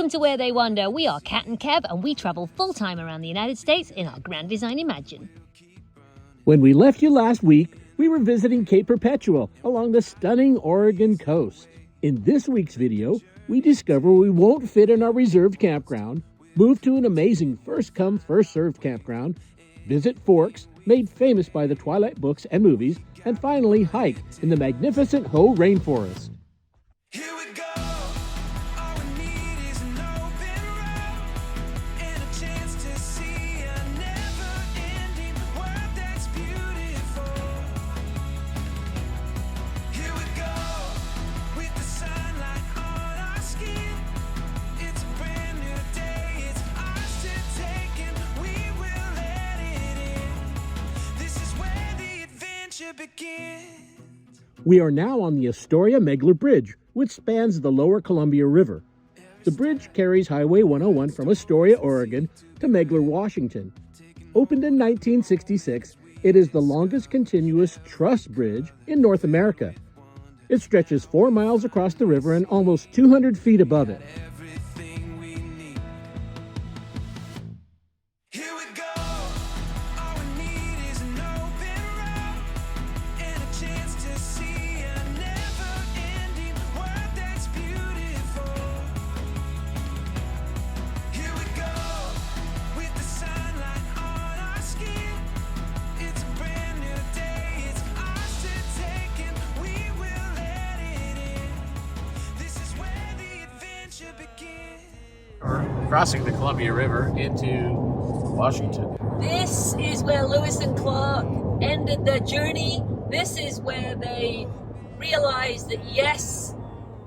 Welcome to Where They Wander. We are Kat and Kev, and we travel full-time around the United States in our Grand Design Imagine. When we left you last week, we were visiting Cape Perpetual along the stunning Oregon coast. In this week's video, we discover we won't fit in our reserved campground, move to an amazing first-come, first-served campground, visit Forks, made famous by the Twilight books and movies, and finally hike in the magnificent Hoh Rainforest. Here we go. All we need is an open road and a chance to see a never-ending world that's beautiful. Here we go with the sunlight on our skin. It's a brand new day. It's ours to take and we will let it in. This is where the adventure begins. We are now on the Astoria-Megler Bridge, which spans the lower Columbia River. The bridge carries Highway 101 from Astoria, Oregon to Megler, Washington. Opened in 1966, it is the longest continuous truss bridge in North America. It stretches 4 miles across the river and almost 200 feet above it. Everything we need. Here we go. All we need is an open road and a chance to see a never-ending world that's beautiful. Here we go with the sunlight on our skin. It's a brand new day. It's ours to take and we will let it in. This is where the adventure begins. We're crossing the Columbia River into Washington. This is where Lewis and Clark ended their journey. This is where they realized that yes,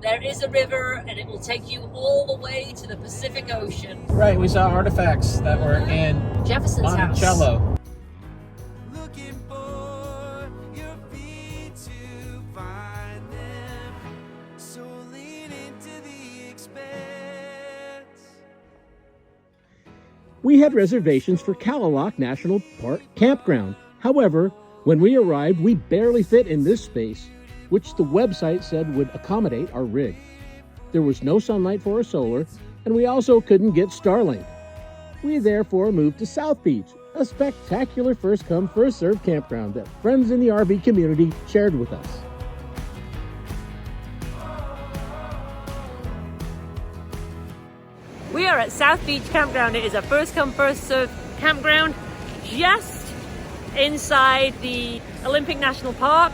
there is a river and it will take you all the way to the Pacific Ocean. Right, we saw artifacts that were in Jefferson's house. Monticello. Looking for your feet to find them. So lean into the expanse. We had reservations for Kallaloch National Park Campground. However, when we arrived, we barely fit in this space, which the website said would accommodate our rig. There was no sunlight for our solar, and we also couldn't get Starlink. We therefore moved to South Beach, a spectacular first-come, first-served campground that friends in the RV community shared with us. We are at South Beach Campground. It is a first come, first served campground just inside the Olympic National Park.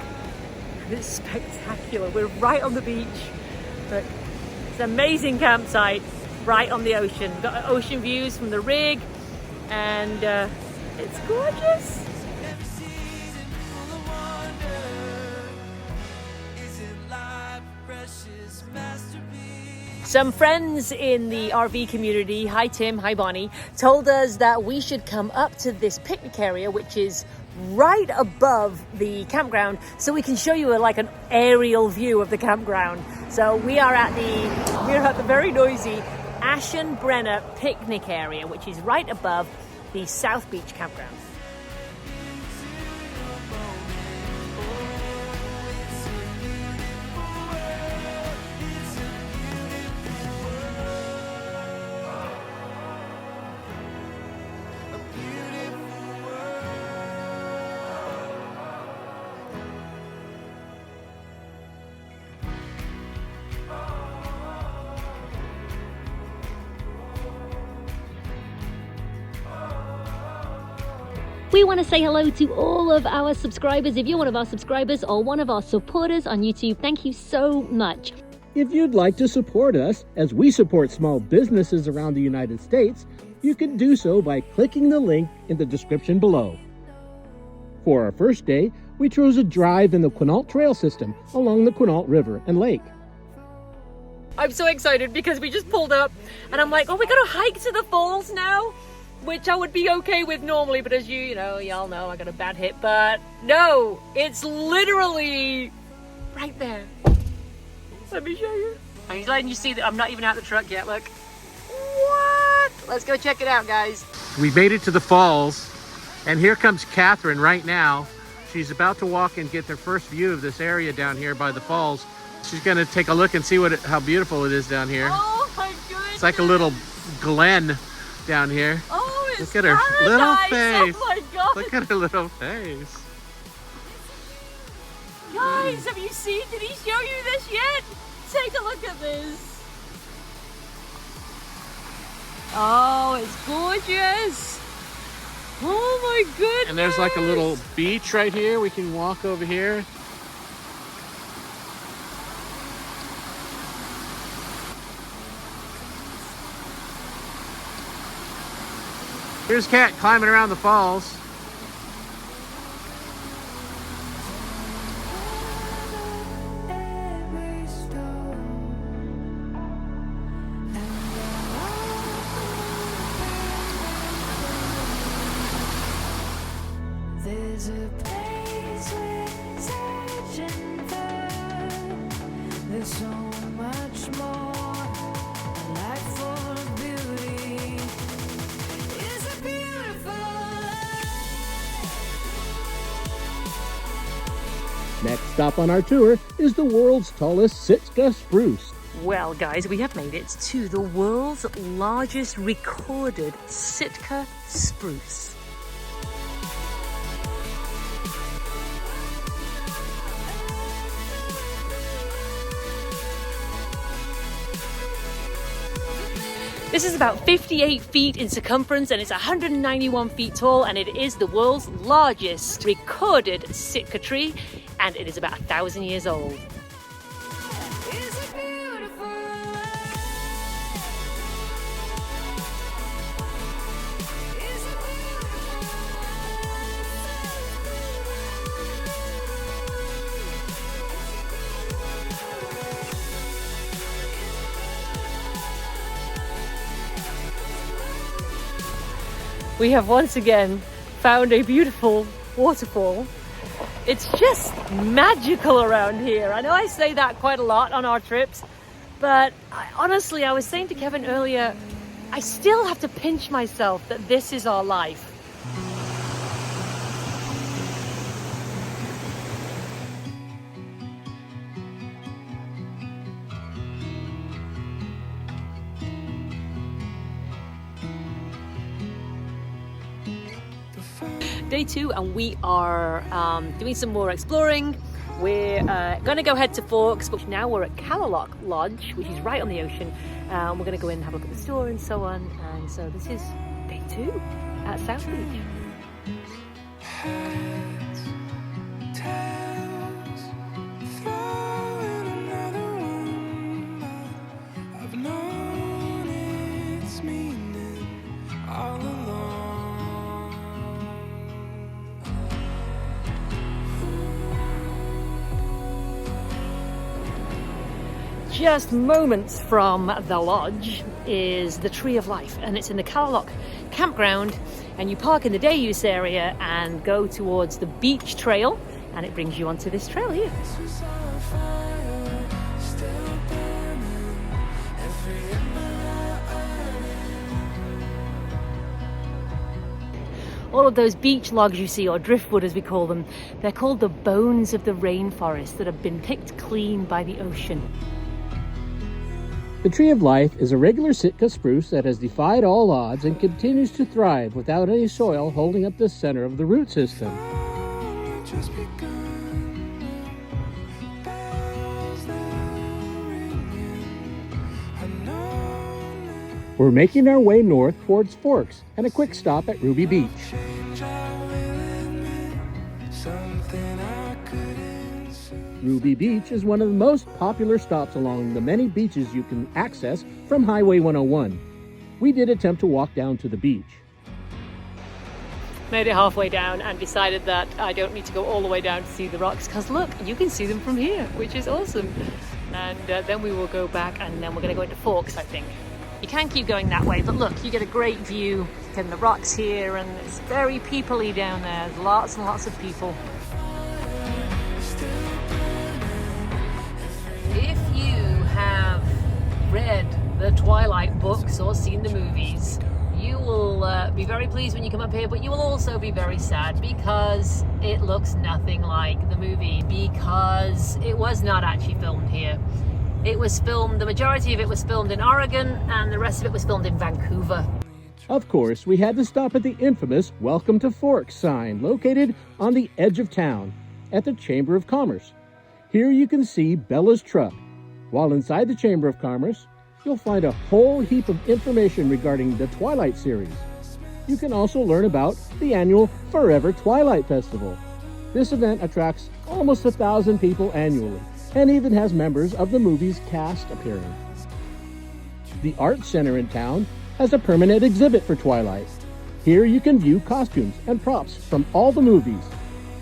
It's spectacular. We're right on the beach. Look, it's an amazing campsite right on the ocean. We've got ocean views from the rig and it's gorgeous. Every season full of wonder. Isn't life a precious masterpiece? Some friends in the RV community, hi Tim, hi Bonnie, told us that we should come up to this picnic area, which is right above the campground, so we can show you like an aerial view of the campground. So we're at the very noisy Ashenbrenner picnic area, which is right above the South Beach Campground. We want to say hello to all of our subscribers. If you're one of our subscribers or one of our supporters on YouTube, thank you so much. If you'd like to support us, as we support small businesses around the United States, you can do so by clicking the link in the description below. For our first day, we chose a drive in the Quinault Trail system along the Quinault River and Lake. I'm so excited because we just pulled up and I'm like, oh, we got to hike to the falls now, which I would be okay with normally, but as y'all know, I got a bad hip, but no, it's literally right there. Let me show you. I'm letting you see that I'm not even out the truck yet, look. What? Let's go check it out, guys. We made it to the falls, and here comes Catherine right now. She's about to walk and get their first view of this area down here by the falls. She's gonna take a look and see how beautiful it is down here. Oh my goodness. It's like a little glen down here. Oh, it's Look at her little paradise. face. Oh my god. Look at her little face. Guys, have you seen, did he show you this yet? Take a look at this. Oh, it's gorgeous. Oh my goodness. And there's like a little beach right here. We can walk over here. Here's Kat climbing around the falls. Every stone and there's a place where searching for. There's so much more. A life full of beauty is a beautiful Next stop on our tour is the world's tallest Sitka spruce. Well, guys, we have made it to the world's largest recorded Sitka spruce. This is about 58 feet in circumference and it's 191 feet tall, and it is the world's largest recorded Sitka tree, and it is about 1,000 years old. is a beautiful is a We have once again found a beautiful waterfall. It's just magical around here. I know I say that quite a lot on our trips, but honestly, I was saying to Kevin earlier, I still have to pinch myself that this is our life. Day 2, and we are doing some more exploring. We're going to go head to Forks, but now we're at Kallaloch Lodge, which is right on the ocean. We're going to go in and have a look at the store and so on. And so this is day 2 at South Beach. heads, tails, throwing another one. I've known its meaning all along. Just moments from the lodge is the Tree of Life, and it's in the Kallaloch Campground. And you park in the day use area and go towards the beach trail, and it brings you onto this trail here. This was our fire, still burning. Every ember I earn. All of those beach logs you see, or driftwood as we call them, they're called the bones of the rainforest that have been picked clean by the ocean. The Tree of Life is a regular Sitka spruce that has defied all odds and continues to thrive without any soil holding up the center of the root system. Only just begun. Bells they're ringing. I know that We're making our way north towards Forks and a quick stop at Ruby Beach. change I will admit. Something I couldn't see. Ruby Beach is one of the most popular stops along the many beaches you can access from Highway 101. We did attempt to walk down to the beach. Made it halfway down and decided that I don't need to go all the way down to see the rocks, because look, you can see them from here, which is awesome. And then we will go back, and then we're going to go into Forks, I think. You can keep going that way, but look, you get a great view. Getting the rocks here, and it's very people-y down there. There's lots and lots of people. If you have read the Twilight books or seen the movies, you will be very pleased when you come up here, but you will also be very sad because it looks nothing like the movie, because it was not actually filmed here. It was filmed, the majority of it was filmed in Oregon, and the rest of it was filmed in Vancouver. Of course, we had to stop at the infamous Welcome to Forks sign located on the edge of town at the Chamber of Commerce. Here you can see Bella's truck. While inside the Chamber of Commerce, you'll find a whole heap of information regarding the Twilight series. You can also learn about the annual Forever Twilight Festival. This event attracts almost 1,000 people annually and even has members of the movie's cast appearing. The Art Center in town has a permanent exhibit for Twilight. Here you can view costumes and props from all the movies.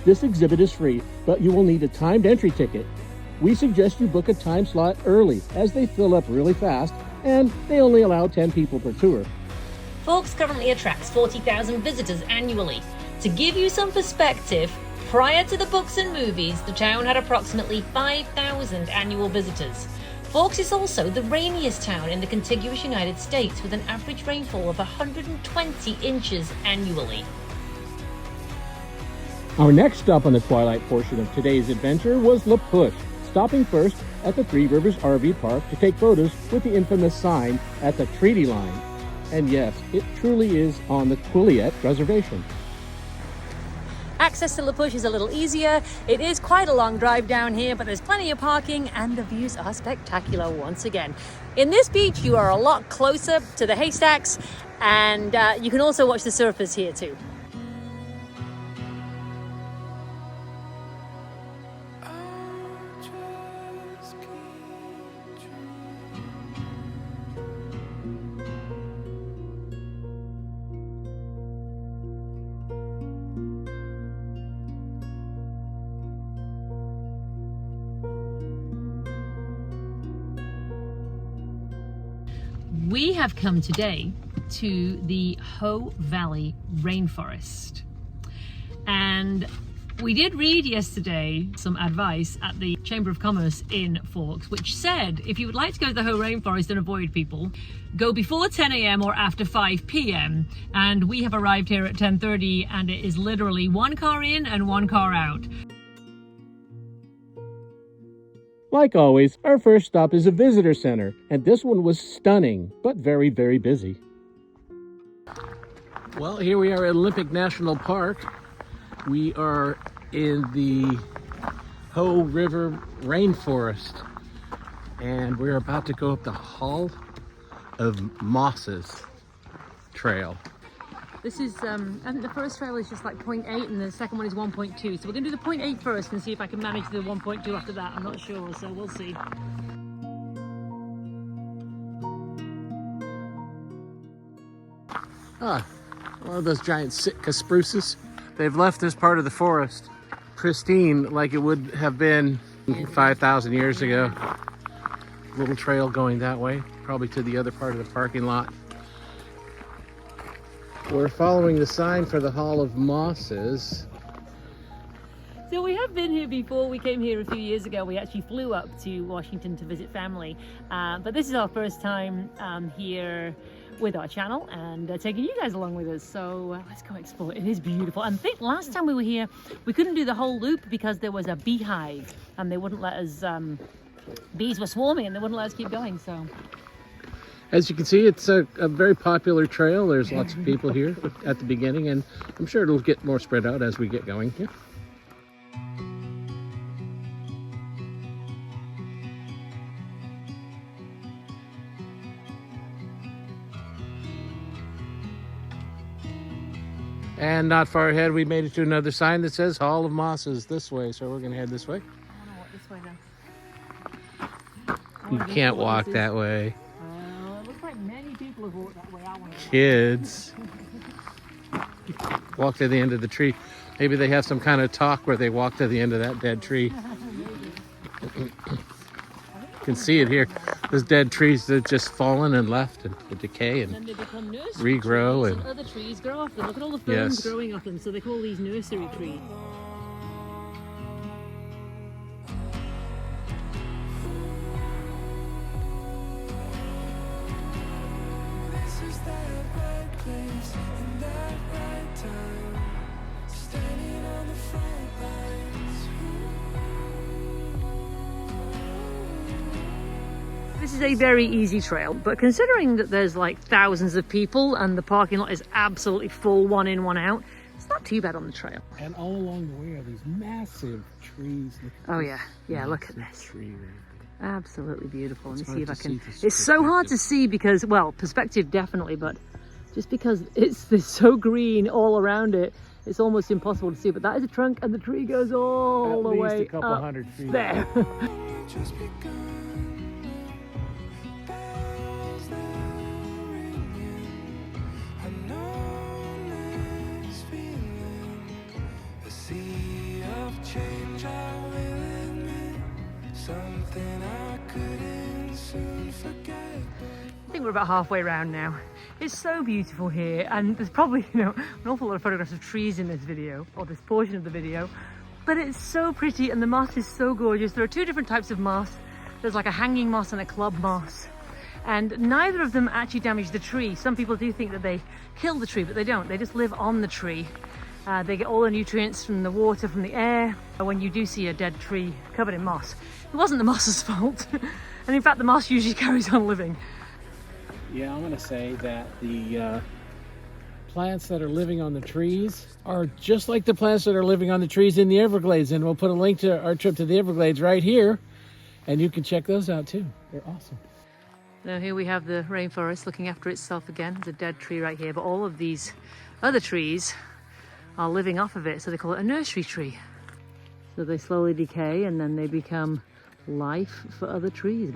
This exhibit is free, but you will need a timed entry ticket. We suggest you book a time slot early as they fill up really fast and they only allow 10 people per tour. Forks currently attracts 40,000 visitors annually. To give you some perspective, prior to the books and movies, the town had approximately 5,000 annual visitors. Forks is also the rainiest town in the contiguous United States, with an average rainfall of 120 inches annually. Our next stop on the Twilight portion of today's adventure was La Push, stopping first at the Three Rivers RV Park to take photos with the infamous sign at the treaty line. And yes, it truly is on the Quinault Reservation. Access to La Push is a little easier. It is quite a long drive down here, but there's plenty of parking and the views are spectacular once again. In this beach, you are a lot closer to the haystacks, and you can also watch the surfers here too. We have come today to the Hoh Valley Rainforest, and we did read yesterday some advice at the Chamber of Commerce in Forks, which said if you would like to go to the Hoh Rainforest and avoid people, go before 10 a.m. or after 5 p.m. and we have arrived here at 10:30 and it is literally one car in and one car out. Like always, our first stop is a visitor center, and this one was stunning, but very, very busy. Well, here we are at Olympic National Park. We are in the Hoh River Rainforest, and we're about to go up the Hall of Mosses trail. This is, I think the first trail is just like 0.8 and the second one is 1.2. So we're going to do the 0.8 first and see if I can manage the 1.2 after that. I'm not sure, so we'll see. Ah, one of those giant Sitka spruces. They've left this part of the forest pristine like it would have been 5,000 years ago. Little trail going that way, probably to the other part of the parking lot. We're following the sign for the Hall of Mosses. So we have been here before. We came here a few years ago. We actually flew up to Washington to visit family. But this is our first time here with our channel and taking you guys along with us. So let's go explore. It is beautiful. And I think last time we were here, we couldn't do the whole loop because there was a beehive and they wouldn't let us, bees were swarming and they wouldn't let us keep going. So. As you can see, it's a very popular trail. There's lots of people here at the beginning, and I'm sure it'll get more spread out as we get going here. And not far ahead, we made it to another sign that says Hall of Mosses this way, so we're going to head this way. I don't know what this way then. You can't walk that way. It looks like many people have walked that way. I want to. Kids walk to the end of the tree. Maybe they have some kind of talk where they walk to the end of that dead tree. You can see it here. Those dead trees that just fallen and left and decay and then they become nursery regrow trees, and other trees grow off them. Look at all the ferns Yes. growing off them, so they call these nursery trees. This is that right place in that right time, standing on the front lines. This is a very easy trail, but considering that there's like thousands of people and the parking lot is absolutely full, one in, one out, it's not too bad on the trail. And all along the way are these massive trees. Look at Oh this yeah, look at massive this. tree right Absolutely beautiful. Let me It's see if I hard to can. see this It's so hard to perspective. see because, well, perspective definitely, but just because it's so green all around it, it's almost impossible to see. But that is a trunk, and the tree goes all At the least way a couple up hundred feet. there. Just begun. Bells now ringing. I know this feeling. A sea of change, I will admit. Something I couldn't soon forget. I think we're about halfway around now. It's so beautiful here, and there's probably, you know, an awful lot of photographs of trees in this video, or this portion of the video, but it's so pretty and the moss is so gorgeous. There are two different types of moss. There's like a hanging moss and a club moss, and neither of them actually damage the tree. Some people do think that they kill the tree, but they don't. They just live on the tree. They get all the nutrients from the water, from the air. When you do see a dead tree covered in moss, it wasn't the moss's fault. And in fact, the moss usually carries on living. Yeah, I'm gonna say that the plants that are living on the trees are just like the plants that are living on the trees in the Everglades, and we'll put a link to our trip to the Everglades right here, and you can check those out too. They're awesome. Now here we have the rainforest looking after itself again. There's a dead tree right here, but all of these other trees are living off of it, so they call it a nursery tree. So they slowly decay and then they become life for other trees.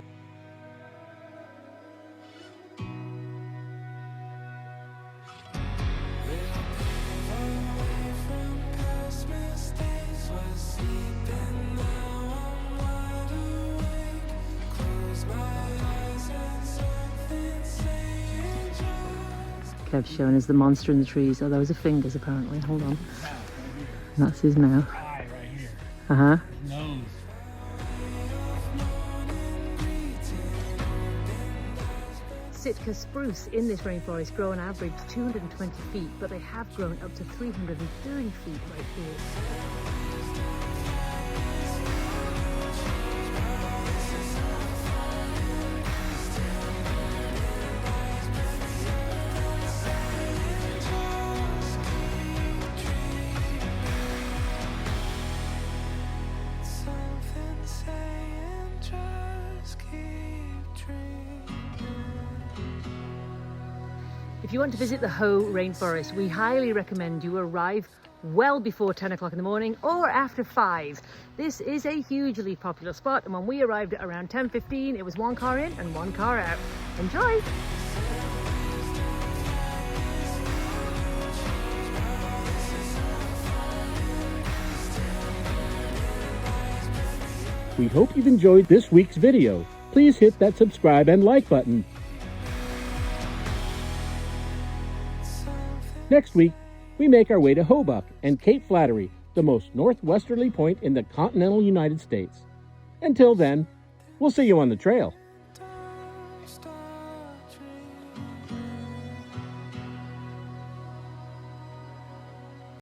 Away from past mistakes, was sleeping, now I'm wide awake. Close my eyes and something saying just. Kev's showing us the monster in the trees. Oh, those are fingers apparently. Hold on. That's his mouth. Eye right here. Uh-huh. Nose. Sitka spruce in this rainforest grow on average 220 feet, but they have grown up to 330 feet right here. Something saying just keep dreaming. If you want to visit the Hoh Rainforest, we highly recommend you arrive well before 10 o'clock in the morning or after 5. This is a hugely popular spot, and when we arrived at around 10:15, it was one car in and one car out. Enjoy! We hope you've enjoyed this week's video. Please hit that subscribe and like button. Next week, we make our way to Hobuck and Cape Flattery, the most northwesterly point in the continental United States. Until then, we'll see you on the trail.